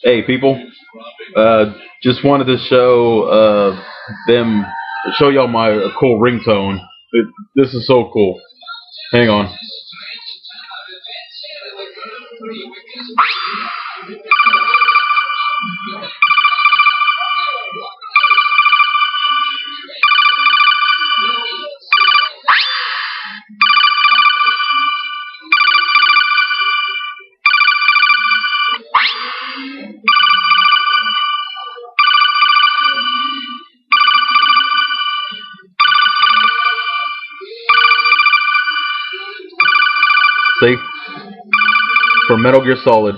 Hey, people. Just wanted to show y'all my cool ringtone. This is so cool. Hang on. See? For Metal Gear Solid.